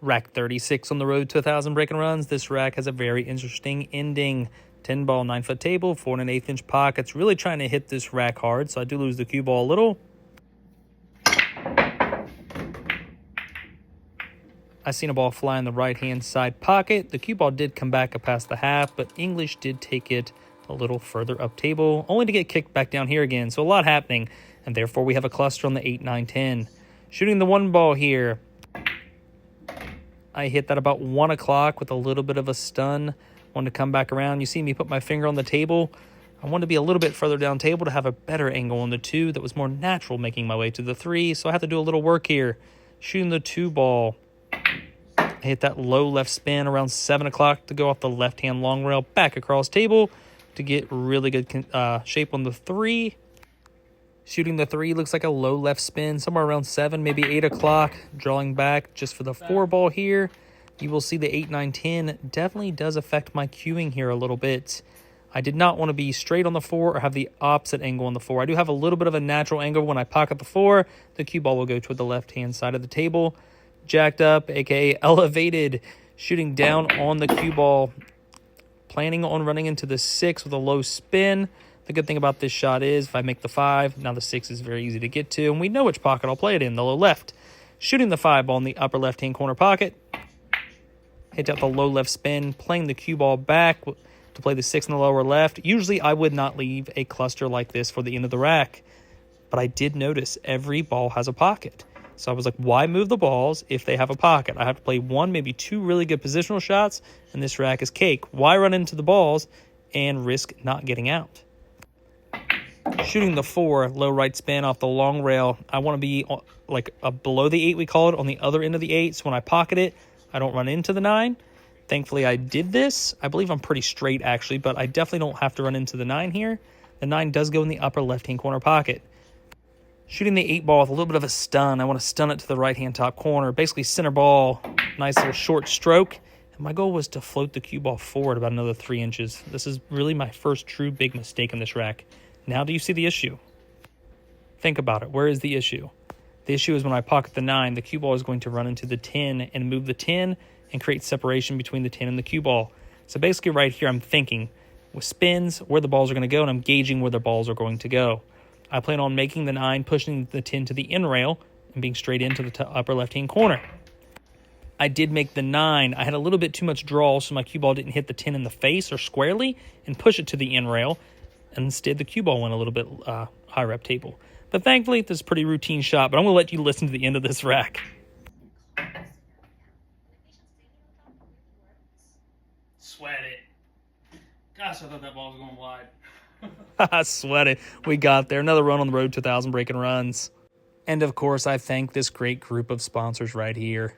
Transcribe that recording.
Rack 36 on the road to 1,000 break and runs. This rack has a very interesting ending. 10 ball, 9-foot table, 4 1/8 inch pockets. Really trying to hit this rack hard, so I do lose the cue ball a little. I seen a ball fly in the right-hand side pocket. The cue ball did come back up past the half, but English did take it a little further up table, only to get kicked back down here again. So a lot happening, and therefore we have a cluster on the 8, 9, 10. Shooting the 1 ball here. I hit that about 1 o'clock with a little bit of a stun. Wanted to come back around. You see me put my finger on the table. I wanted to be a little bit further down table to have a better angle on the 2 that was more natural making my way to the 3. So I have to do a little work here. Shooting the 2 ball. I hit that low left spin around 7 o'clock to go off the left-hand long rail back across table to get really good shape on the 3. Shooting the 3 looks like a low left spin somewhere around 7, maybe 8 o'clock. Drawing back just for the 4 ball here. You will see the 8, 9, 10 definitely does affect my cueing here a little bit. I did not want to be straight on the 4 or have the opposite angle on the 4. I do have a little bit of a natural angle when I pocket the 4. The cue ball will go toward the left-hand side of the table. Jacked up, aka elevated, shooting down on the cue ball, planning on running into the 6 with a low spin. The good thing about this shot is if I make the 5, now the 6 is very easy to get to, and we know which pocket I'll play it in, the low left. Shooting the 5 ball in the upper left-hand corner pocket. Hit out the low left spin, playing the cue ball back to play the 6 in the lower left. Usually I would not leave a cluster like this for the end of the rack, but I did notice every ball has a pocket. So I was like, why move the balls if they have a pocket? I have to play 1, maybe 2 really good positional shots, and this rack is cake. Why run into the balls and risk not getting out? Shooting the 4, low right spin off the long rail. I want to be like below the 8, we call it, on the other end of the 8. So when I pocket it, I don't run into the 9. Thankfully, I did this. I believe I'm pretty straight, actually, but I definitely don't have to run into the 9 here. The 9 does go in the upper left-hand corner pocket. Shooting the 8 ball with a little bit of a stun. I want to stun it to the right-hand top corner. Basically center ball, nice little short stroke. And my goal was to float the cue ball forward about another 3 inches. This is really my first true big mistake in this rack. Now do you see the issue? Think about it. Where is the issue? The issue is when I pocket the 9, the cue ball is going to run into the 10 and move the 10 and create separation between the 10 and the cue ball. So basically right here I'm thinking with spins where the balls are going to go, and I'm gauging where the balls are going to go. I plan on making the 9, pushing the 10 to the end rail, and being straight into the upper left-hand corner. I did make the 9. I had a little bit too much draw, so my cue ball didn't hit the 10 in the face or squarely and push it to the end rail. Instead, the cue ball went a little bit higher up table. But thankfully, this is a pretty routine shot, but I'm going to let you listen to the end of this rack. Sweat it. Gosh, I thought that ball was going wide. I sweat it. We got there. Another run on the road to 1,000 break and runs. And of course, I thank this great group of sponsors right here.